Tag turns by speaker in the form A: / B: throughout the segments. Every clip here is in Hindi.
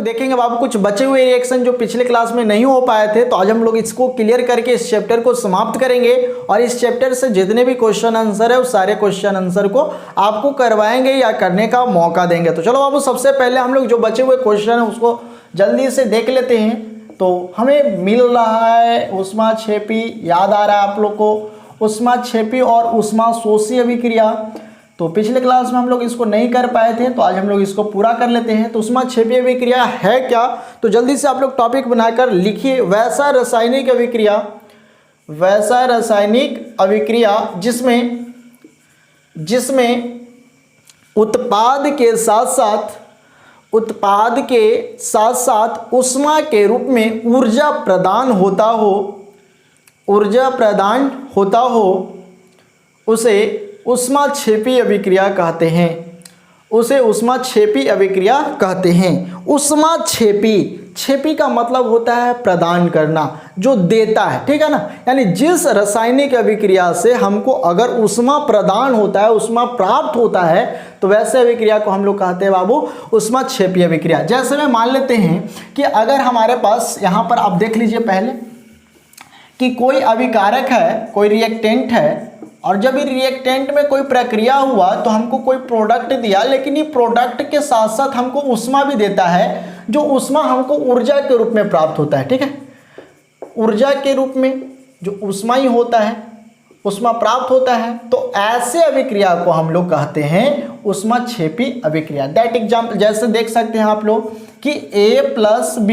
A: देखेंगे बाबू कुछ बचे हुए रिएक्शन जो पिछले क्लास में नहीं हो पाए थे, तो आज हम लोग इसको क्लियर करके इस चैप्टर को समाप्त करेंगे और इस चैप्टर से जितने भी क्वेश्चन आंसर है उस सारे क्वेश्चन आंसर को आपको करवाएंगे या करने का मौका देंगे। तो चलो बाबू सबसे पहले हम लोग जो बचे हुए क्वेश्चन है उसको जल्दी से देख लेते हैं। तो हमें मिल रहा है ऊष्माक्षेपी, याद आ रहा है आप लोग को ऊष्माक्षेपी और ऊष्माशोषी अभिक्रिया। तो पिछले क्लास में हम लोग इसको नहीं कर पाए थे, तो आज हम लोग इसको पूरा कर लेते हैं। तो ऊष्माक्षेपी अभिक्रिया है क्या, तो जल्दी से आप लोग टॉपिक बनाकर लिखिए। वैसा रासायनिक अभिक्रिया, वैसा रासायनिक अभिक्रिया जिसमें उत्पाद के साथ साथ ऊष्मा के रूप में ऊर्जा प्रदान होता हो उसे ऊष्माक्षेपी अभिक्रिया कहते हैं। उसे ऊष्माक्षेपी अभिक्रिया कहते हैं। ऊष्माक्षेपी का मतलब होता है प्रदान करना, जो देता है, ठीक है ना। यानी जिस रासायनिक अभिक्रिया से हमको अगर ऊष्मा प्रदान होता है, ऊष्मा प्राप्त होता है, तो वैसे अभिक्रिया को हम लोग कहते हैं बाबू ऊष्माक्षेपी अभिक्रिया। जैसे में मान लेते हैं कि अगर हमारे पास यहाँ पर आप देख लीजिए पहले कि कोई अभिकारक है, कोई रिएक्टेंट है, और जब ये रिएक्टेंट में कोई प्रक्रिया हुआ तो हमको कोई प्रोडक्ट दिया, लेकिन ये प्रोडक्ट के साथ साथ हमको ऊष्मा भी देता है, जो ऊष्मा हमको ऊर्जा के रूप में प्राप्त होता है, ठीक है। ऊर्जा के रूप में जो ऊष्मा ही होता है, ऊष्मा प्राप्त होता है, तो ऐसे अभिक्रिया को हम लोग कहते हैं ऊष्माक्षेपी अभिक्रिया। दैट एग्जाम्पल जैसे देख सकते हैं आप लोग कि A+B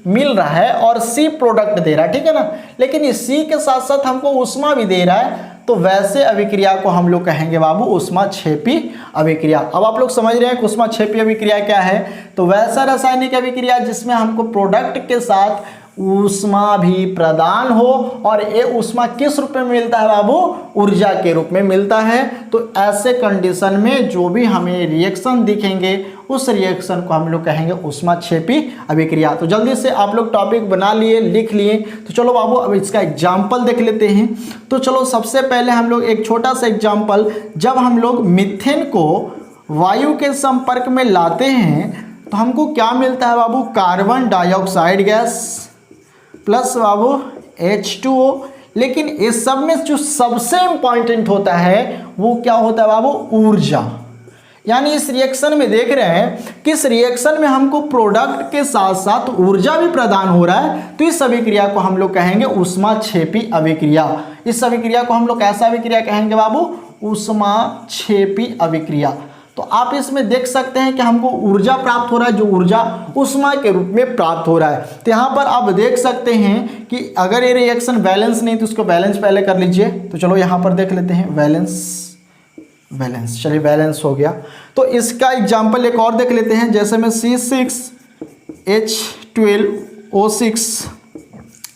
A: मिल रहा है और C प्रोडक्ट दे रहा है, ठीक है ना, लेकिन इस C के साथ साथ हमको ऊष्मा भी दे रहा है, तो वैसे अभिक्रिया को हम लोग कहेंगे बाबू ऊष्माक्षेपी अभिक्रिया। अब आप लोग समझ रहे हैं कि ऊष्माक्षेपी अभिक्रिया क्या है। तो वैसा रासायनिक अभिक्रिया जिसमें हमको प्रोडक्ट के साथ ऊष्मा भी प्रदान हो, और ये ऊष्मा किस रूप में मिलता है बाबू, ऊर्जा के रूप में मिलता है। तो ऐसे कंडीशन में जो भी हमें रिएक्शन दिखेंगे उस रिएक्शन को हम लोग कहेंगे ऊष्माक्षेपी अभिक्रिया। तो जल्दी से आप लोग टॉपिक बना लिए, लिख लिए। तो चलो बाबू अब इसका एग्जाम्पल देख लेते हैं। तो चलो सबसे पहले हम लोग एक छोटा सा एग्जाम्पल, जब हम लोग मीथेन को वायु के संपर्क में लाते हैं तो हमको क्या मिलता है बाबू, कार्बन डाइऑक्साइड गैस प्लस बाबू H2O। लेकिन इस सब में जो सबसे इंपॉर्टेंट होता है वो क्या होता है बाबू, ऊर्जा। यानी इस रिएक्शन में देख रहे हैं कि इस रिएक्शन में हमको प्रोडक्ट के साथ साथ ऊर्जा भी प्रदान हो रहा है, तो इस अभिक्रिया को हम लोग कहेंगे ऊष्माक्षेपी अभिक्रिया। इस अभिक्रिया को हम लोग कैसा अभिक्रिया कहेंगे बाबू, ऊष्माक्षेपी अभिक्रिया। तो आप इसमें देख सकते हैं कि हमको ऊर्जा प्राप्त हो रहा है, जो ऊर्जा ऊष्मा के रूप में प्राप्त हो रहा है। तो यहाँ पर आप देख सकते हैं कि अगर ये रिएक्शन बैलेंस नहीं तो उसको बैलेंस पहले कर लीजिए। तो चलो यहाँ पर देख लेते हैं बैलेंस, चलिए बैलेंस हो गया। तो इसका एग्जाम्पल एक और देख लेते हैं। जैसे में C6H12O6,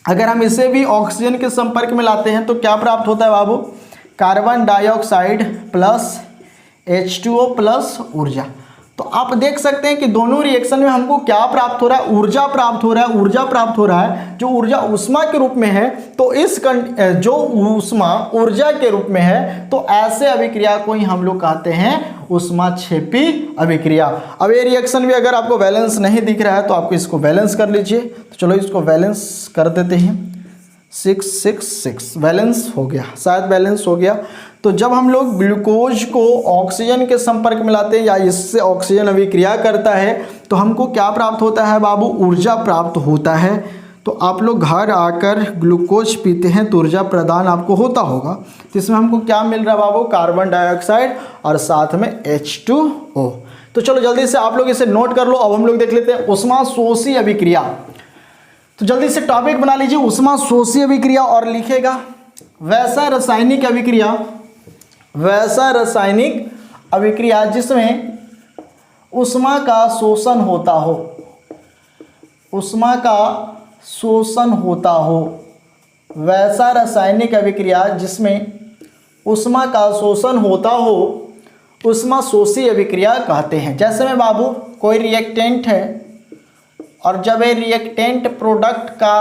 A: अगर हम इसे भी ऑक्सीजन के संपर्क में लाते हैं तो क्या प्राप्त होता है बाबू, carbon dioxide plus H2O plus ऊर्जा। तो आप देख सकते हैं कि दोनों रिएक्शन में हमको क्या प्राप्त हो रहा है, ऊर्जा प्राप्त हो रहा है। जो ऊर्जा ऊष्मा के रूप में है, तो जो ऊष्मा ऊर्जा के रूप में है, तो ऐसे अभिक्रिया को ही हम लोग कहते हैं ऊष्माक्षेपी अभिक्रिया। अब ये रिएक्शन भी अगर आपको बैलेंस नहीं दिख रहा है तो आपको इसको बैलेंस कर लीजिए। तो चलो इसको बैलेंस कर देते हैं। 6 बैलेंस हो गया, शायद बैलेंस हो गया। तो जब हम लोग ग्लूकोज को ऑक्सीजन के संपर्क में लाते हैं या इससे ऑक्सीजन अभिक्रिया करता है तो हमको क्या प्राप्त होता है बाबू, ऊर्जा प्राप्त होता है। तो आप लोग घर आकर ग्लूकोज पीते हैं तो ऊर्जा प्रदान आपको होता होगा। तो इसमें हमको क्या मिल रहा है बाबू, कार्बन डाइऑक्साइड और साथ में H2O। तो चलो जल्दी से आप लोग इसे नोट कर लो। अब हम लोग देख लेते हैं ऊष्माशोषी अभिक्रिया। तो जल्दी से टॉपिक बना लीजिए ऊष्माशोषी अभिक्रिया और लिखेगा वैसा रासायनिक अभिक्रिया जिसमें ऊष्मा का शोषण होता हो, वैसा रासायनिक अभिक्रिया जिसमें ऊष्मा का शोषण होता हो ऊष्माशोषी अभिक्रिया कहते हैं। जैसे में बाबू कोई रिएक्टेंट है और जब ये रिएक्टेंट प्रोडक्ट का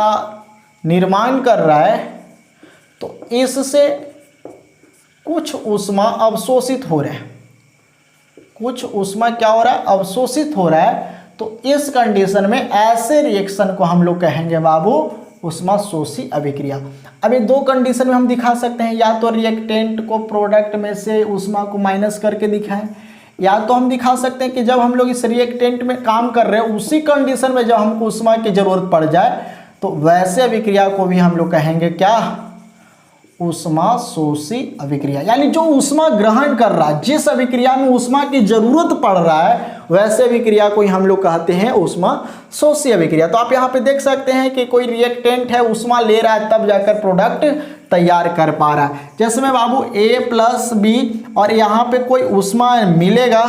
A: निर्माण कर रहा है तो इससे कुछ ऊष्मा अवशोषित हो रहा है, कुछ ऊष्मा क्या हो रहा है, अवशोषित हो रहा है। तो इस कंडीशन में ऐसे रिएक्शन को हम लोग कहेंगे बाबू ऊष्माशोषी अभिक्रिया। अब ये दो कंडीशन में हम दिखा सकते हैं, या तो रिएक्टेंट को प्रोडक्ट में से ऊष्मा को माइनस करके दिखाएं, या तो हम दिखा सकते हैं कि जब हम लोग इस रिएक्टेंट में काम कर रहे हैं उसी कंडीशन में जब हमको ऊष्मा की जरूरत पड़ जाए तो वैसे अभिक्रिया को भी हम लोग कहेंगे क्या, ऊष्माशोषी अभिक्रिया। यानी जो ऊष्मा ग्रहण कर रहा है, जिस अभिक्रिया में ऊष्मा की जरूरत पड़ रहा है वैसे अभिक्रिया को ही हम लोग कहते हैं ऊष्माशोषी अभिक्रिया। तो आप यहाँ पे देख सकते हैं कि कोई रिएक्टेंट है, ऊष्मा ले रहा है तब जाकर प्रोडक्ट तैयार कर पा रहा है। जैसे में बाबू A+B और यहाँ पे कोई ऊष्मा मिलेगा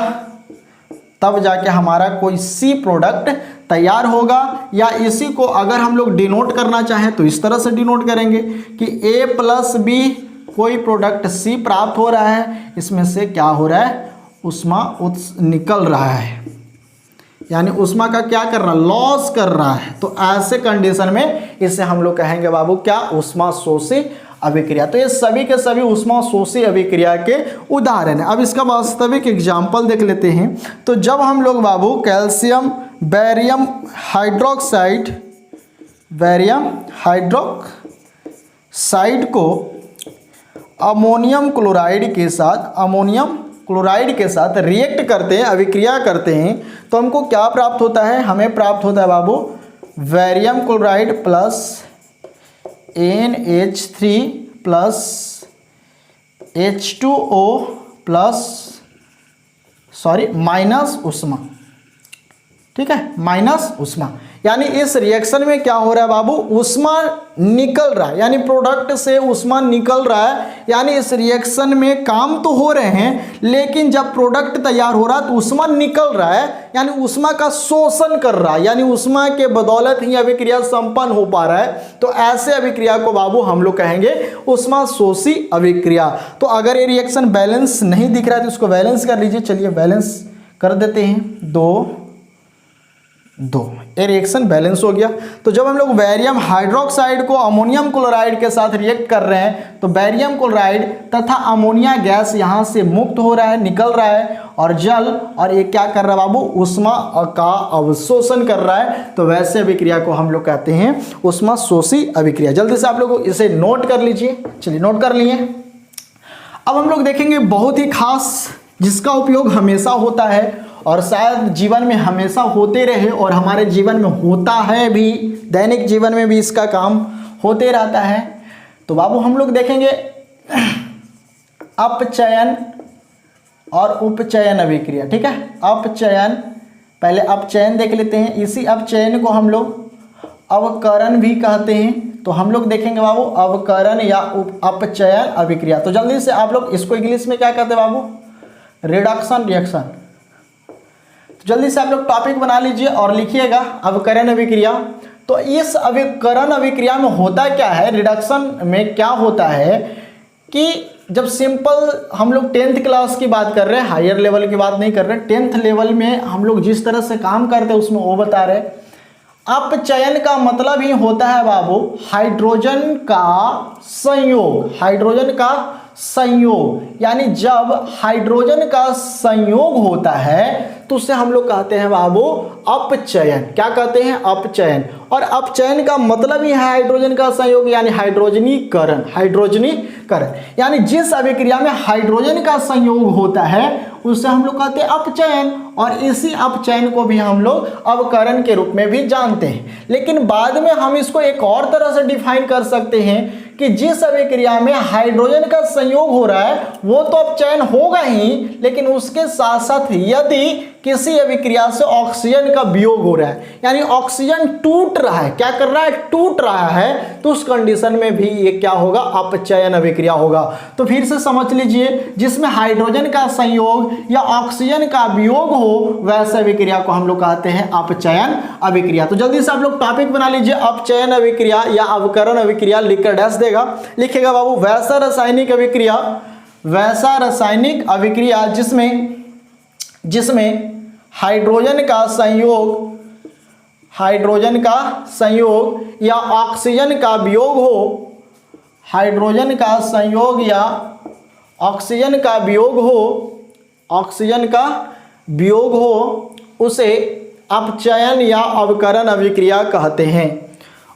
A: तब जाके हमारा कोई C प्रोडक्ट तैयार होगा, या इसी को अगर हम लोग डिनोट करना चाहें तो इस तरह से डिनोट करेंगे कि A+B कोई प्रोडक्ट C प्राप्त हो रहा है, इसमें से क्या हो रहा है, ऊष्मा निकल रहा है, यानी ऊष्मा का क्या कर रहा है, लॉस कर रहा है। तो ऐसे कंडीशन में इसे हम लोग कहेंगे बाबू क्या, ऊष्माशोषी अभिक्रिया। तो ये सभी के सभी ऊष्माशोषी अभिक्रिया के उदाहरण है। अब इसका वास्तविक एग्जाम्पल देख लेते हैं। तो जब हम लोग बाबू कैल्शियम बेरियम हाइड्रोक्साइड को अमोनियम क्लोराइड के साथ रिएक्ट करते हैं, अभिक्रिया करते हैं, तो हमको क्या प्राप्त होता है, हमें प्राप्त होता है बाबू barium chloride plus NH3 plus H2O minus ऊष्मा। ठीक है, माइनस ऊष्मा, यानी इस रिएक्शन में क्या हो रहा है बाबू, ऊष्मा निकल रहा है, यानी प्रोडक्ट से ऊष्मा निकल रहा है। यानी इस रिएक्शन में काम तो हो रहे हैं, लेकिन जब प्रोडक्ट तैयार हो रहा है तो ऊष्मा निकल रहा है, यानी ऊष्मा का शोषण कर रहा है, यानी ऊष्मा के बदौलत ही अभिक्रिया संपन्न हो पा रहा है। तो ऐसे अभिक्रिया को बाबू हम लोग कहेंगे ऊष्माशोषी अभिक्रिया। तो अगर ये रिएक्शन बैलेंस नहीं दिख रहा है तो इसको बैलेंस कर लीजिए। चलिए बैलेंस कर देते हैं, 2 ये रिएक्शन बैलेंस हो गया। तो जब हम लोग बेरियम हाइड्रोक्साइड को अमोनियम क्लोराइड के साथ रिएक्ट कर रहे हैं तो बेरियम क्लोराइड तथा अमोनिया गैस यहाँ से मुक्त हो रहा है, निकल रहा है, और जल और ये क्या कर रहा है बाबू, ऊष्मा का अवशोषण कर रहा है। तो वैसे अभिक्रिया को हम लोग कहते हैं ऊष्माशोषी अभिक्रिया। जल्दी से आप लोग इसे नोट कर लीजिए। चलिए नोट कर लिए। अब हम लोग देखेंगे बहुत ही खास, जिसका उपयोग हमेशा होता है और शायद जीवन में हमेशा होते रहे, और हमारे जीवन में होता है भी, दैनिक जीवन में भी इसका काम होते रहता है। तो बाबू हम लोग देखेंगे अपचयन और उपचयन अभिक्रिया। ठीक है, अपचयन, पहले अपचयन देख लेते हैं। इसी अपचयन को हम लोग अवकरण भी कहते हैं। तो हम लोग देखेंगे बाबू अवकरण या अपचयन अभिक्रिया। तो जल्दी से आप लोग इसको इंग्लिश में क्या कहते हैं बाबू, रिडक्शन रिएक्शन। जल्दी से आप लोग टॉपिक बना लीजिए और लिखिएगा अवकरण अभिक्रिया। तो इस अवकरण अभिक्रिया में होता क्या है, रिडक्शन में क्या होता है कि जब सिंपल हम लोग 10th क्लास की बात कर रहे हैं, हायर लेवल की बात नहीं कर रहे, 10th लेवल में हम लोग जिस तरह से काम करते हैं उसमें वो बता रहे। अपचयन का मतलब ही होता है बाबू हाइड्रोजन का संयोग, हाइड्रोजन का संयोग, यानी जब हाइड्रोजन का संयोग होता है तो उसे हम लोग कहते हैं बाबू अपचयन। क्या कहते हैं, अपचयन। और अपचयन का मतलब ही है हाइड्रोजन का संयोग, यानी हाइड्रोजनीकरण। हाइड्रोजनीकरण यानी जिस अभिक्रिया में हाइड्रोजन का संयोग होता है उसे हम लोग कहते हैं अपचयन, और इसी अपचयन को भी हम लोग अवकरण के रूप में भी जानते हैं। लेकिन बाद में हम इसको एक और तरह से डिफाइन कर सकते हैं कि जिस अभिक्रिया में हाइड्रोजन का संयोग हो रहा है वो तो अपचयन होगा ही, लेकिन उसके साथ साथ यदि किसी अभिक्रिया से ऑक्सीजन का वियोग हो रहा है, यानी ऑक्सीजन टूट रहा है, क्या कर रहा है, टूट रहा है, तो उस कंडीशन में भी ये क्या होगा, अपचयन अभिक्रिया होगा। तो फिर से समझ लीजिए, जिसमें हाइड्रोजन का संयोग या ऑक्सीजन का वियोग हो वैसे अभिक्रिया को हम लोग कहते हैं अपचयन अभिक्रिया। तो जल्दी से आप लोग टॉपिक बना लीजिए, अपचयन अभिक्रिया या अवकरण अभिक्रिया, लिखकर डैश देगा, लिखेगा बाबू वैसा रासायनिक अभिक्रिया, वैसा रासायनिक अभिक्रिया जिसमें हाइड्रोजन का संयोग या ऑक्सीजन का वियोग हो, हाइड्रोजन का संयोग या ऑक्सीजन का वियोग हो, उसे अपचयन या अवकरण अभिक्रिया कहते हैं।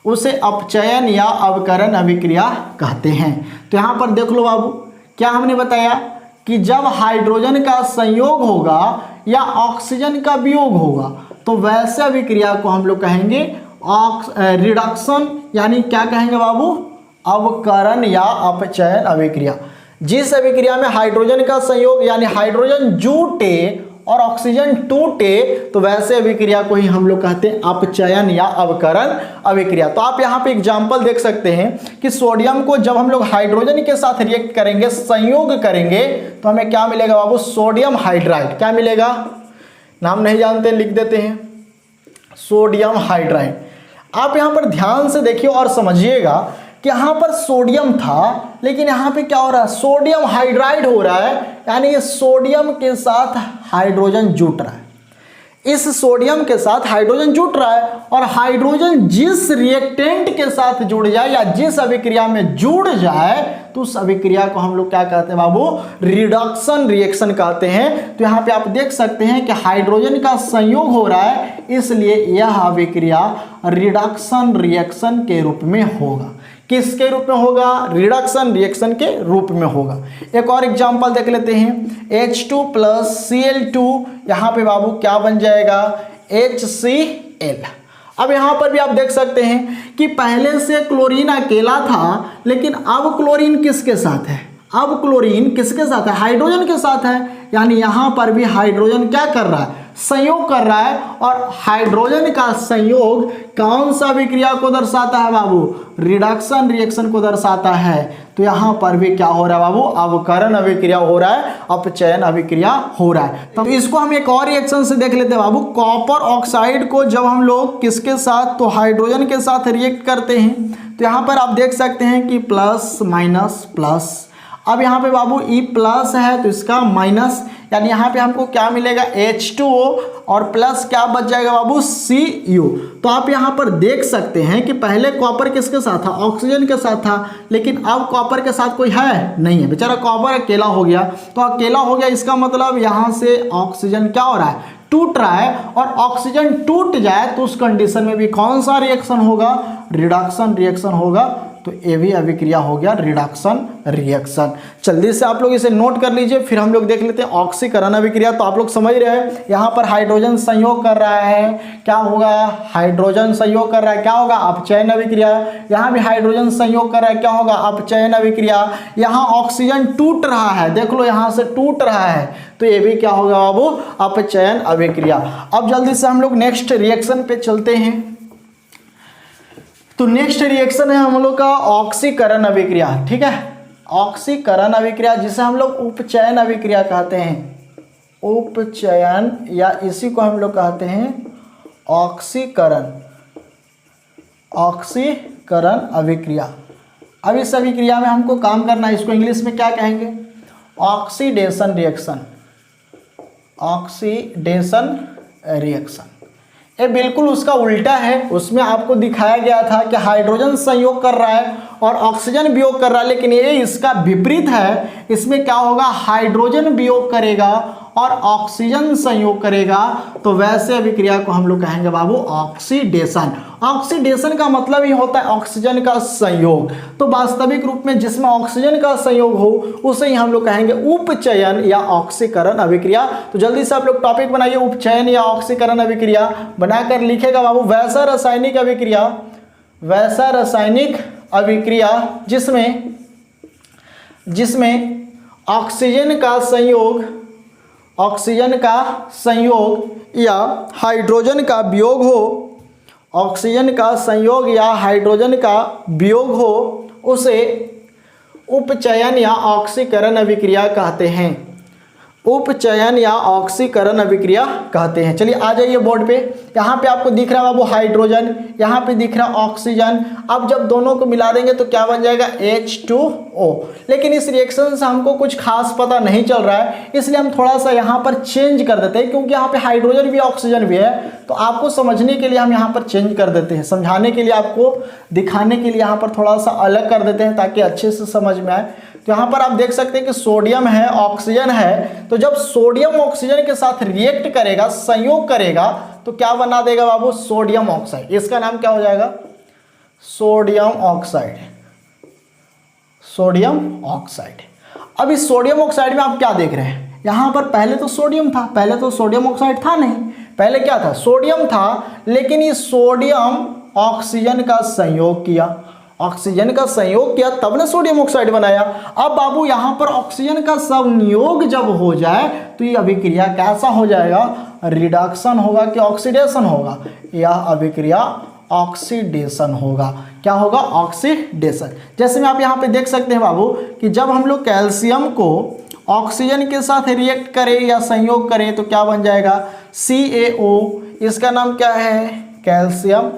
A: उसे अपचयन या अवकरण अभिक्रिया कहते हैं। तो यहाँ पर देख लो बाबू, क्या हमने बताया कि जब हाइड्रोजन का संयोग होगा या ऑक्सीजन का वियोग होगा तो वैसे अभिक्रिया को हम लोग कहेंगे रिडक्शन, यानी क्या कहेंगे बाबू, अवकरण या अपचयन अभिक्रिया। जिस अभिक्रिया में हाइड्रोजन का संयोग यानी हाइड्रोजन जुटे और ऑक्सीजन टूटे तो वैसे अभिक्रिया को ही हम लोग कहते हैं अपचयन या अवकरण अभिक्रिया। तो आप यहाँ पे एग्जांपल देख सकते हैं कि सोडियम को जब हम लोग हाइड्रोजन के साथ रिएक्ट करेंगे, संयोग करेंगे, तो हमें क्या मिलेगा बाबू, सोडियम हाइड्राइड। क्या मिलेगा, नाम नहीं जानते लिख देते हैं, सोडियम हाइड्राइड। आप यहाँ पर ध्यान से देखिए और समझिएगा कि यहाँ पर सोडियम था लेकिन यहाँ पे क्या हो रहा है, सोडियम हाइड्राइड हो रहा है, यानी ये सोडियम के साथ हाइड्रोजन जुट रहा है। इस सोडियम के साथ हाइड्रोजन जुट रहा है और हाइड्रोजन जिस रिएक्टेंट के साथ जुड़ जाए या जिस अभिक्रिया में जुड़ जाए तो उस अभिक्रिया को हम लोग क्या कहते हैं बाबू, रिडक्शन रिएक्शन कहते हैं। तो यहाँ पे आप देख सकते हैं कि हाइड्रोजन का संयोग हो रहा है, इसलिए यह अभिक्रिया रिडक्शन रिएक्शन के रूप में होगा। किसके रूप में होगा, रिडक्शन रिएक्शन के रूप में होगा। एक और एग्जांपल देख लेते हैं, H2 + Cl2, यहाँ पे बाबू क्या बन जाएगा, HCl। अब यहाँ पर भी आप देख सकते हैं कि पहले से क्लोरीन अकेला था लेकिन अब क्लोरीन किसके साथ है, अब क्लोरीन किसके साथ है, हाइड्रोजन के साथ है, यानी यहाँ पर भी हाइड्रोजन क्या कर रहा है, संयोग कर रहा है। और हाइड्रोजन का संयोग कौन सा अभिक्रिया को दर्शाता है बाबू, रिडक्शन रिएक्शन को दर्शाता है। तो यहाँ पर भी क्या हो रहा है बाबू, अवकरण अभिक्रिया हो रहा है, अपचयन अभिक्रिया हो रहा है। तो इसको हम एक और रिएक्शन से देख लेते हैं बाबू। कॉपर ऑक्साइड को जब हम लोग किसके साथ, तो हाइड्रोजन के साथ रिएक्ट करते हैं तो यहाँ पर आप देख सकते हैं कि प्लस माइनस प्लस। अब यहाँ पे बाबू E प्लस है तो इसका माइनस, यानी यहाँ पे हमको क्या मिलेगा, H2O और प्लस क्या बच जाएगा बाबू, Cu। तो आप यहाँ पर देख सकते हैं कि पहले कॉपर किसके साथ था, ऑक्सीजन के साथ था, लेकिन अब कॉपर के साथ कोई है नहीं है, बेचारा कॉपर अकेला हो गया। तो अकेला हो गया इसका मतलब यहाँ से ऑक्सीजन क्या हो रहा है, टूट रहा है। और ऑक्सीजन टूट जाए तो उस कंडीशन में भी कौन सा रिएक्शन होगा, रिडक्शन रिएक्शन होगा। तो ये भी अभिक्रिया हो गया रिडक्शन रिएक्शन। जल्दी से आप लोग इसे नोट कर लीजिए, फिर हम लोग देख लेते हैं ऑक्सीकरण अभिक्रिया। तो आप लोग समझ रहे हैं, यहाँ पर हाइड्रोजन संयोग कर रहा है, क्या होगा, हाइड्रोजन संयोग कर रहा है, क्या होगा, अपचयन अभिक्रिया। यहाँ भी हाइड्रोजन संयोग कर रहा है, क्या होगा, अपचयन अभिक्रिया। यहाँ ऑक्सीजन टूट रहा है, देख लो यहाँ से टूट रहा है, तो ये भी क्या होगा बाबू, अपचयन अभिक्रिया। अब जल्दी से हम लोग नेक्स्ट रिएक्शन पे चलते हैं। तो नेक्स्ट रिएक्शन है हम लोग का ऑक्सीकरण अभिक्रिया। ठीक है, ऑक्सीकरण अभिक्रिया जिसे हम लोग उपचयन अभिक्रिया कहते हैं, उपचयन या इसी को हम लोग कहते हैं ऑक्सीकरण, ऑक्सीकरण अभिक्रिया। अब इस अभिक्रिया में हमको काम करना है, इसको इंग्लिश में क्या कहेंगे, ऑक्सीडेशन रिएक्शन, ऑक्सीडेशन रिएक्शन। ये बिल्कुल उसका उल्टा है। उसमें आपको दिखाया गया था कि हाइड्रोजन संयोग कर रहा है और ऑक्सीजन वियोग कर रहा है, लेकिन ये इसका विपरीत है। इसमें क्या होगा, हाइड्रोजन वियोग करेगा और ऑक्सीजन संयोग करेगा। तो वैसे अभिक्रिया को हम लोग कहेंगे बाबू ऑक्सीडेशन। ऑक्सीडेशन का मतलब ही होता है ऑक्सीजन का संयोग। तो वास्तविक रूप में जिसमें ऑक्सीजन का संयोग हो उसे ही हम लोग कहेंगे उपचयन या ऑक्सीकरण अभिक्रिया। तो जल्दी से आप लोग टॉपिक बनाइए, उपचयन या ऑक्सीकरण अभिक्रिया बनाकर लिखेगा बाबू। वैसा रासायनिक अभिक्रिया, वैसा रासायनिक अभिक्रिया जिसमें ऑक्सीजन का संयोग, ऑक्सीजन का संयोग या हाइड्रोजन का वियोग हो, ऑक्सीजन का संयोग या हाइड्रोजन का वियोग हो, उसे उपचयन या ऑक्सीकरण अभिक्रिया कहते हैं, उपचयन या ऑक्सीकरण अभिक्रिया कहते हैं। चलिए आ जाइए बोर्ड पे। यहाँ पे आपको दिख रहा है बाबू हाइड्रोजन, यहाँ पे दिख रहा ऑक्सीजन। अब जब दोनों को मिला देंगे तो क्या बन जाएगा, H2O। लेकिन इस रिएक्शन से हमको कुछ खास पता नहीं चल रहा है, इसलिए हम थोड़ा सा यहाँ पर चेंज कर देते हैं, क्योंकि यहाँ पे हाइड्रोजन भी ऑक्सीजन भी है। तो आपको समझने के लिए हम यहाँ पर चेंज कर देते हैं, समझाने के लिए, आपको दिखाने के लिए यहाँ पर थोड़ा सा अलग कर देते हैं ताकि अच्छे से समझ में आए। तो यहाँ पर आप देख सकते हैं कि सोडियम है, ऑक्सीजन है। तो जब सोडियम ऑक्सीजन के साथ रिएक्ट करेगा, संयोग करेगा, तो क्या बना देगा बाबू, सोडियम ऑक्साइड। इसका नाम क्या हो जाएगा, सोडियम ऑक्साइड, सोडियम ऑक्साइड। अब इस सोडियम ऑक्साइड में आप क्या देख रहे हैं, यहाँ पर पहले तो सोडियम था, पहले तो सोडियम ऑक्साइड था नहीं, पहले क्या था, सोडियम था, लेकिन इस सोडियम ऑक्सीजन का संयोग किया, ऑक्सीजन का संयोग किया तब ने सोडियम ऑक्साइड बनाया। अब बाबू यहाँ पर ऑक्सीजन का संयोग जब हो जाए तो ये अभिक्रिया कैसा हो जाएगा, रिडक्शन होगा कि ऑक्सीडेशन होगा, यह अभिक्रिया ऑक्सीडेशन होगा। क्या होगा, ऑक्सीडेशन। जैसे में आप यहाँ पे देख सकते हैं बाबू कि जब हम लोग कैल्शियम को ऑक्सीजन के साथ रिएक्ट करें या संयोग करें तो क्या बन जाएगा, CaO, इसका नाम क्या है, कैल्शियम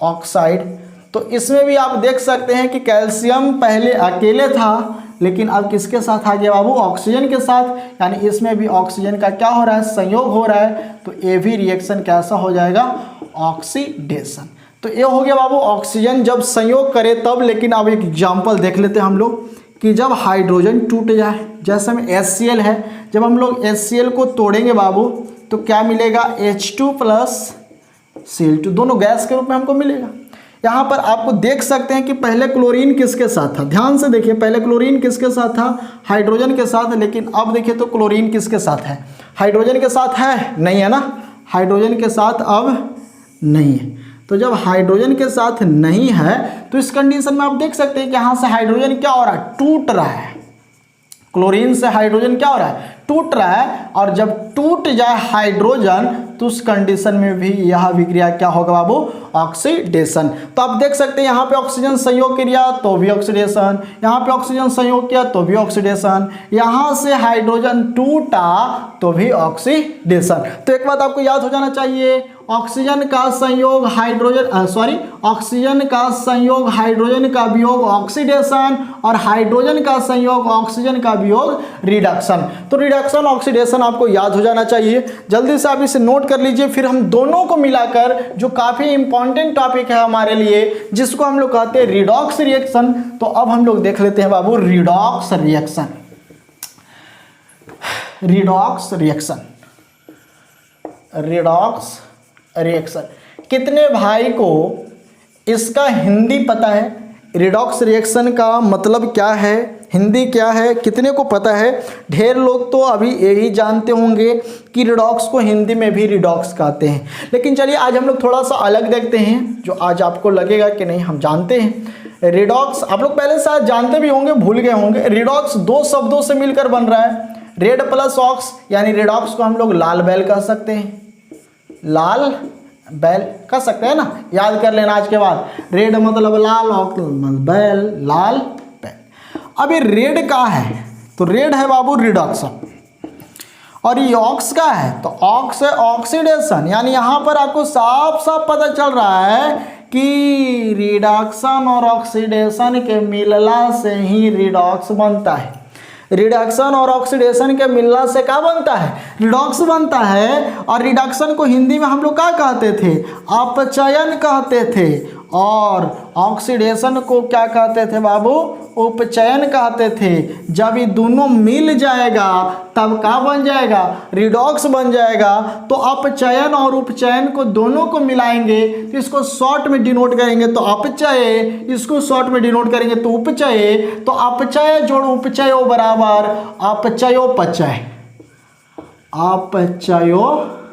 A: ऑक्साइड। तो इसमें भी आप देख सकते हैं कि कैल्शियम पहले अकेले था लेकिन अब किसके साथ आ गया बाबू, ऑक्सीजन के साथ, यानी इसमें भी ऑक्सीजन का क्या हो रहा है, संयोग हो रहा है, तो ये भी रिएक्शन कैसा हो जाएगा, ऑक्सीडेशन। तो ये हो गया बाबू ऑक्सीजन जब संयोग करे तब। लेकिन अब एक एग्जांपल देख लेते हैं हम लोग कि जब हाइड्रोजन टूट जाए, जैसे में HCl है, जब हम लोग HCl को तोड़ेंगे बाबू तो क्या मिलेगा, H2 + Cl2, दोनों गैस के रूप में हमको मिलेगा। यहाँ पर आपको देख सकते हैं कि पहले क्लोरीन किसके साथ था, ध्यान से देखिए, पहले क्लोरीन किसके साथ था, हाइड्रोजन के साथ, लेकिन अब देखिए तो क्लोरीन किसके साथ है, हाइड्रोजन के साथ है, नहीं है ना, हाइड्रोजन के साथ अब नहीं है। तो जब हाइड्रोजन के साथ नहीं है तो इस कंडीशन में आप देख सकते हैं कि यहाँ से हाइड्रोजन क्या हो रहा है, टूट रहा है, क्लोरीन से हाइड्रोजन क्या हो रहा है, टूट रहा है। और जब टूट जाए हाइड्रोजन तो उस कंडीशन में भी यह अभिक्रिया क्या होगा बाबू, ऑक्सीडेशन। तो आप देख सकते हैं यहाँ पे ऑक्सीजन संयोग किया तो भी ऑक्सीडेशन, यहाँ पे ऑक्सीजन संयोग किया तो भी ऑक्सीडेशन, यहाँ से हाइड्रोजन टूटा तो भी ऑक्सीडेशन। तो एक बात आपको याद हो जाना चाहिए, ऑक्सीजन का संयोग हाइड्रोजन ऑक्सीजन का संयोग हाइड्रोजन का वियोग ऑक्सीडेशन, और हाइड्रोजन का संयोग ऑक्सीजन का वियोग रिडक्शन। तो रिडक्शन ऑक्सीडेशन आपको याद हो जाना चाहिए, जल्दी से आप इसे नोट कर लीजिए। फिर हम दोनों को मिलाकर जो काफ़ी इंपॉर्टेंट टॉपिक है हमारे लिए, जिसको हम लोग कहते हैं रिडॉक्स रिएक्शन, तो अब हम लोग देख लेते हैं बाबू redox reaction. Redox reaction, redox reaction, कितने भाई को इसका हिंदी पता है, रिडॉक्स रिएक्शन का मतलब क्या है, हिंदी क्या है, कितने को पता है? ढेर लोग तो अभी यही जानते होंगे कि रिडॉक्स को हिंदी में भी रिडॉक्स कहते हैं। लेकिन चलिए आज हम लोग थोड़ा सा अलग देखते हैं, जो आज आपको लगेगा कि नहीं हम जानते हैं। रिडॉक्स आप लोग पहले शायद जानते भी होंगे, भूल गए होंगे। रिडॉक्स दो शब्दों से मिलकर बन रहा है, रेड प्लस ऑक्स, यानी रिडॉक्स को हम लोग लाल बैल कह सकते हैं, लाल बैल कह सकते हैं ना, याद कर लेना आज के बाद। रेड मतलब लाल, ऑक्स बैल, लाल बैल। अब ये रेड का है तो रेड है बाबू रिडक्शन, और ये ऑक्स का है तो ऑक्स है ऑक्सीडेशन। यानी यहाँ पर आपको साफ साफ पता चल रहा है कि रिडक्शन और ऑक्सीडेशन के मिलना से ही रिडॉक्स बनता है। रिडक्शन और ऑक्सीडेशन के मिलना से क्या बनता है? रिडॉक्स बनता है। और रिडक्शन को हिंदी में हम लोग क्या कहते थे? अपचयन कहते थे। और ऑक्सीडेशन को क्या कहते थे बाबू? उपचयन कहते थे। जब ये दोनों मिल जाएगा तब क्या बन जाएगा? रिडॉक्स बन जाएगा। तो अपचयन और उपचयन को दोनों को मिलाएंगे तो इसको शॉर्ट में डिनोट करेंगे तो अपचय, इसको शॉर्ट में डिनोट करेंगे तो उपचय। तो अपचय जोड़ उपचय बराबर अपचयोपचय, अपचयोपचय।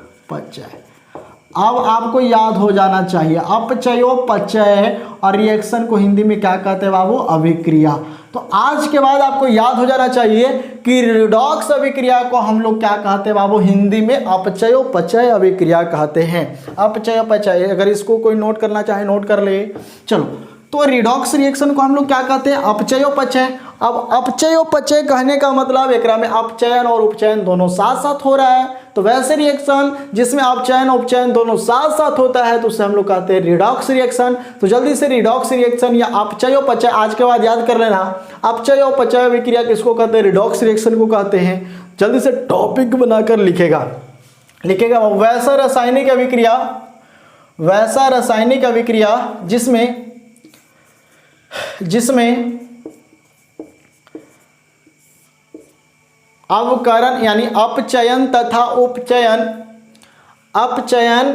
A: अब आपको याद हो जाना चाहिए अपचयोपचय और रिएक्शन को हिंदी में क्या कहते हैं बाबू? अभिक्रिया। तो आज के बाद आपको याद हो जाना चाहिए कि रिडॉक्स अभिक्रिया को हम लोग क्या कहते हैं बाबू? हिंदी में अपचयोपचय अभिक्रिया कहते हैं। अपचयोपचय, अगर इसको कोई नोट करना चाहे नोट कर ले। चलो, तो रिडॉक्स रिएक्शन को हम लोग क्या कहते हैं? अपचयोपचय। अब अपचयोपचय कहने का मतलब एकरा में अपचयन और उपचयन दोनों साथ साथ हो रहा है। तो वैसे रिएक्शन जिसमें अपचयन उपचयन दोनों साथ साथ होता है तो उसे हम लोग कहते हैं रिडॉक्स रिएक्शन। तो जल्दी से रिडॉक्स रिएक्शन या अपचयोपचय आज के बाद याद कर लेना। अपचयोपचय अभिक्रिया किसको कहते हैं? रिडॉक्स रिएक्शन को कहते हैं। जल्दी से टॉपिक बनाकर लिखेगा वैसा रासायनिक अभिक्रिया, वैसा रासायनिक अभिक्रिया जिसमें अवकरण यानी अपचयन तथा उपचयन अपचयन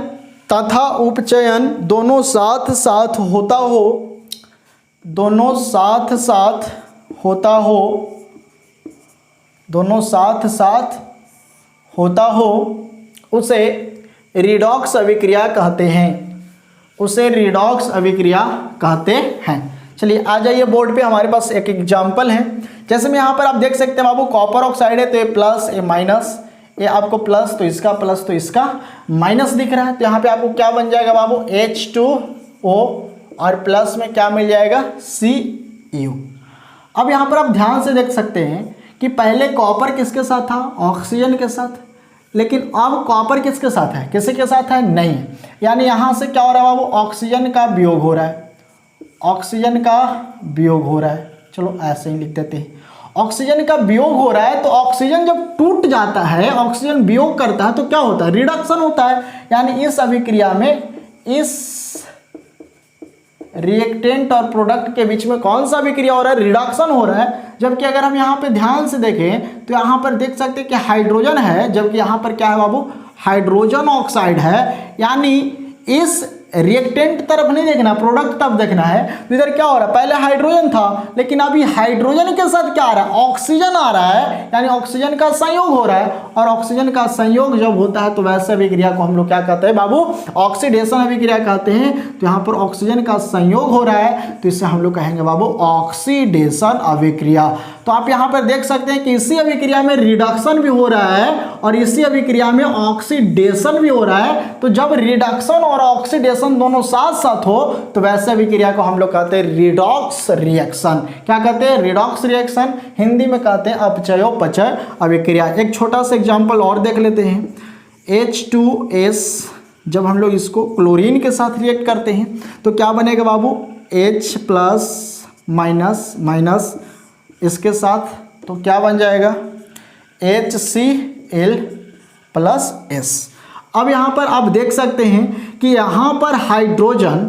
A: तथा उपचयन दोनों साथ साथ होता हो, दोनों साथ साथ होता हो, दोनों साथ साथ होता हो, उसे रिडॉक्स अभिक्रिया कहते हैं, उसे रिडॉक्स अभिक्रिया कहते हैं। चलिए आ जाइए बोर्ड पे, हमारे पास एक एग्जाम्पल है। जैसे में यहाँ पर आप देख सकते हैं बाबू, कॉपर ऑक्साइड है तो ये प्लस ये माइनस, ये आपको प्लस तो इसका प्लस तो इसका माइनस दिख रहा है, तो यहाँ पे आपको क्या बन जाएगा बाबू, H2O और प्लस में क्या मिल जाएगा, Cu। अब यहाँ पर आप ध्यान से देख सकते हैं कि पहले कॉपर किसके साथ था, ऑक्सीजन के साथ, लेकिन अब कॉपर किसके साथ है, किसी के साथ है नहीं, यानी यहाँ से क्या हो रहा है बाबू, ऑक्सीजन का वियोग हो रहा है, ऑक्सीजन का वियोग हो रहा है। चलो ऐसे ही लिख देते हैं, ऑक्सीजन का वियोग हो रहा है। तो ऑक्सीजन जब टूट जाता है, ऑक्सीजन वियोग करता है तो क्या होता है, रिडक्शन होता है। यानी इस अभिक्रिया में इस रिएक्टेंट और प्रोडक्ट के बीच में कौन सा अभिक्रिया हो रहा है, रिडक्शन हो रहा है। जबकि अगर हम यहाँ पे ध्यान से देखें तो यहाँ पर देख सकते हैं कि हाइड्रोजन है, जबकि यहाँ पर क्या है बाबू, हाइड्रोजन ऑक्साइड है। यानी इस रिएक्टेंट तरफ नहीं देखना, प्रोडक्ट तरफ देखना है। तो इधर क्या हो रहा है, पहले हाइड्रोजन था लेकिन अभी हाइड्रोजन के साथ क्या आ रहा है, ऑक्सीजन आ रहा है, यानी ऑक्सीजन का संयोग हो रहा है। और ऑक्सीजन का संयोग जब होता है तो वैसे अभिक्रिया को हम लोग क्या कहते हैं बाबू, ऑक्सीडेशन अभिक्रिया कहते हैं। तो यहाँ पर ऑक्सीजन का संयोग हो रहा है तो इसे हम लोग कहेंगे बाबू ऑक्सीडेशन अभिक्रिया। तो आप यहाँ पर देख सकते हैं कि इसी अभिक्रिया में रिडक्शन भी हो रहा है और इसी अभिक्रिया में ऑक्सीडेशन भी हो रहा है। तो जब रिडक्शन और ऑक्सीडेशन दोनों साथ साथ हो तो वैसे अभिक्रिया को हम लोग कहते हैं रिडॉक्स रिएक्शन। क्या कहते हैं, रिडॉक्स रिएक्शन, हिंदी में कहते हैं अपचयोपचय अभिक्रिया। एक छोटा सा एग्जांपल और देख लेते हैं। H2S जब हम लोग इसको क्लोरीन के साथ रिएक्ट करते हैं तो क्या बनेगा बाबू, H प्लस माइनस माइनस इसके साथ तो क्या बन जाएगा, HCl प्लस S। अब यहाँ पर आप देख सकते हैं कि यहाँ पर हाइड्रोजन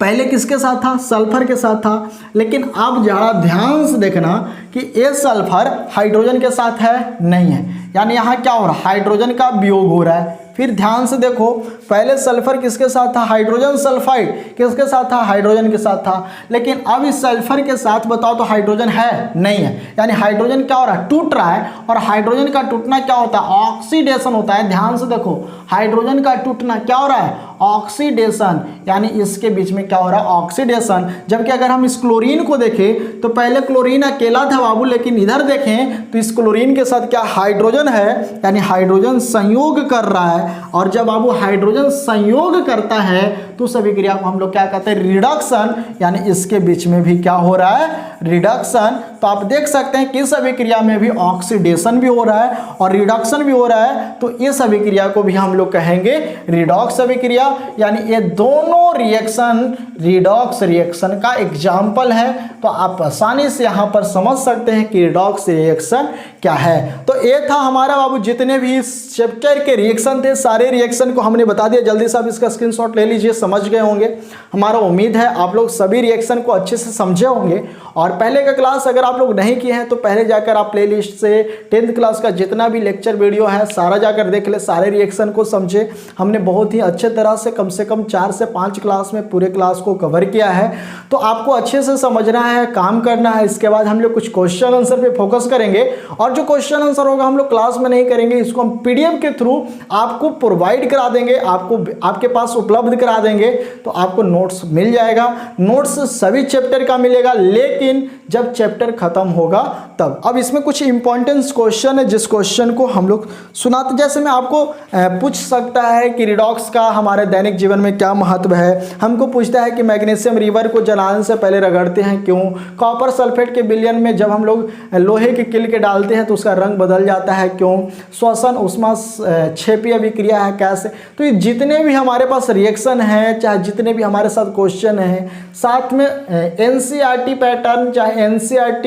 A: पहले किसके साथ था, सल्फर के साथ था, लेकिन अब ज़रा ध्यान से देखना कि ये सल्फर हाइड्रोजन के साथ है नहीं है। यानी यहाँ क्या हो रहा है, हाइड्रोजन का वियोग हो रहा है। फिर ध्यान से देखो, पहले सल्फर किसके साथ था, हाइड्रोजन सल्फाइड किसके साथ था, हाइड्रोजन के साथ था, लेकिन अब इस सल्फर के साथ बताओ तो हाइड्रोजन है नहीं है। यानी हाइड्रोजन क्या हो रहा है, टूट रहा है। और हाइड्रोजन का टूटना क्या होता है, ऑक्सीडेशन होता है। ध्यान से देखो, हाइड्रोजन का टूटना क्या हो रहा है, ऑक्सीडेशन। यानी इसके बीच में क्या हो रहा है, ऑक्सीडेशन। जबकि अगर हम इस क्लोरीन को देखें तो पहले क्लोरीन अकेला था बाबू, लेकिन इधर देखें तो इस क्लोरीन के साथ क्या हाइड्रोजन है, यानी हाइड्रोजन संयोग कर रहा है। और जब बाबू हाइड्रोजन संयोग करता है तो उस अभिक्रिया को हम लोग क्या कहते हैं, रिडक्शन। यानी इसके बीच में भी क्या हो रहा है, रिडक्शन। तो आप देख सकते हैं कि इस अभिक्रिया में भी ऑक्सीडेशन भी हो रहा है और रिडक्शन भी हो रहा है। तो इस अभिक्रिया को भी हम लोग कहेंगे रिडॉक्स अभिक्रिया। यानी ये दोनों रिएक्शन रिडॉक्स रिएक्शन का एग्जाम्पल है। तो आप आसानी से यहाँ पर समझ सकते हैं कि रिडॉक्स रिएक्शन क्या है। तो ये था हमारा बाबू जितने भी इस चैप्टर के रिएक्शन थे, सारे रिएक्शन को हमने बता दिया। जल्दी से आप इसका स्क्रीनशॉट ले लीजिए, समझ गए होंगे। हमारा उम्मीद है आप लोग सभी रिएक्शन को अच्छे से समझे होंगे। और पहले का क्लास अगर आप लोग नहीं किए हैं तो पहले जाकर आप प्लेलिस्ट से 10th क्लास का जितना भी लेक्चर वीडियो है सारा जाकर देख ले, सारे रिएक्शन को समझे। हमने बहुत ही अच्छे तरह से कम 4 से 5 क्लास में पूरे क्लास को कवर किया है। तो आपको अच्छे से समझना है, काम करना है। इसके बाद हम लोग कुछ क्वेश्चन आंसर पे फोकस करेंगे और जो क्वेश्चन आंसर होगा हम लोग क्लास में नहीं करेंगे, इसको हम PDF के थ्रू आपको प्रोवाइड करा देंगे, आपको आपके पास उपलब्ध करा देंगे। तो आपको नोट्स मिल जाएगा। नोट्स सभी चैप्टर का मिलेगा, लेकिन जब चैप्टर खत्म होगा तब। अब इसमें कुछ इंपॉर्टेंट क्वेश्चन है जिस क्वेश्चन को हम लोग सुनाते, जैसे मैं आपको पूछ सकता है कि रिडॉक्स का हमारे दैनिक जीवन में क्या महत्व है। हमको पूछता है कि मैग्नीशियम रिवर को जलाने से पहले रगड़ते हैं क्यों। कॉपर सल्फेट के विलयन में जब हम लोग लोहे के किल के डालते हैं तो उसका रंग बदल जाता है क्यों। श्वसन उष्मा क्षेपी अभिक्रिया है कैसे। तो ये जितने भी हमारे पास रिएक्शन है, चाहे जितने भी हमारे साथ क्वेश्चन हैं, साथ में NCERT पैटर्न चाहे NCERT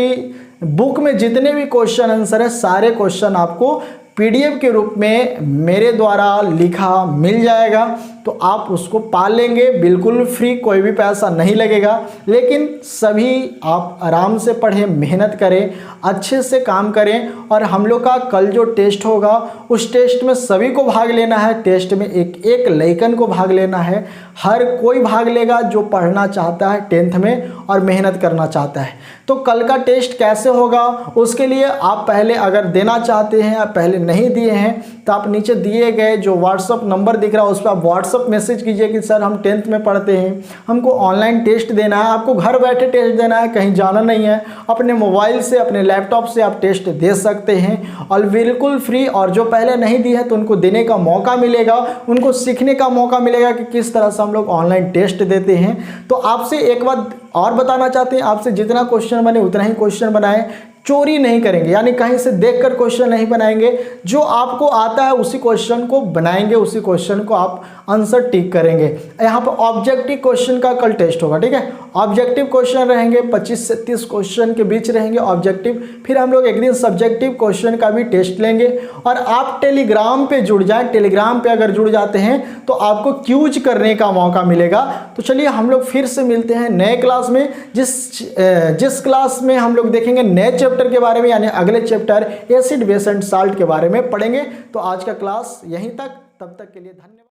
A: बुक में जितने भी क्वेश्चन आंसर है, सारे क्वेश्चन आपको PDF के रूप में मेरे द्वारा लिखा मिल जाएगा, तो आप उसको पा लेंगे बिल्कुल फ्री, कोई भी पैसा नहीं लगेगा। लेकिन सभी आप आराम से पढ़ें, मेहनत करें, अच्छे से काम करें। और हम लोग का कल जो टेस्ट होगा उस टेस्ट में सभी को भाग लेना है। टेस्ट में एक एक लइकन को भाग लेना है, हर कोई भाग लेगा जो पढ़ना चाहता है 10th में और मेहनत करना चाहता है। तो कल का टेस्ट कैसे होगा उसके लिए आप पहले अगर देना चाहते हैं या पहले नहीं दिए हैं तो आप नीचे दिए गए जो व्हाट्सअप नंबर दिख रहा है उस पर आप व्हाट्सअप मैसेज कीजिए कि सर हम 10th में पढ़ते हैं, हमको ऑनलाइन टेस्ट देना है। आपको घर बैठे टेस्ट देना है, कहीं जाना नहीं है, अपने मोबाइल से अपने लैपटॉप से आप टेस्ट दे सकते हैं और बिल्कुल फ्री। और जो पहले नहीं दिए हैं तो उनको देने का मौका मिलेगा, उनको सीखने का मौका मिलेगा कि किस तरह से हम लोग ऑनलाइन टेस्ट देते हैं। तो आपसे एक बात और बताना चाहते हैं, आपसे जितना क्वेश्चन बने उतना ही क्वेश्चन बनाएं, चोरी नहीं करेंगे, यानी कहीं से देखकर क्वेश्चन नहीं बनाएंगे। जो आपको आता है उसी क्वेश्चन को बनाएंगे, उसी क्वेश्चन को आप आंसर टिक करेंगे। यहाँ पर ऑब्जेक्टिव क्वेश्चन का कल टेस्ट होगा, ठीक है। ऑब्जेक्टिव क्वेश्चन रहेंगे 25 से 30 क्वेश्चन के बीच रहेंगे ऑब्जेक्टिव। फिर हम लोग एक दिन सब्जेक्टिव क्वेश्चन का भी टेस्ट लेंगे। और आप टेलीग्राम पे जुड़ जाएं, टेलीग्राम पे अगर जुड़ जाते हैं तो आपको क्यूज करने का मौका मिलेगा। तो चलिए हम लोग फिर से मिलते हैं नए क्लास में, जिस क्लास में हम लोग देखेंगे नए चैप्टर के बारे में, यानी अगले chapter acid base and salt के बारे में पढ़ेंगे। तो आज का क्लास यहीं तक, तब तक के लिए धन्यवाद।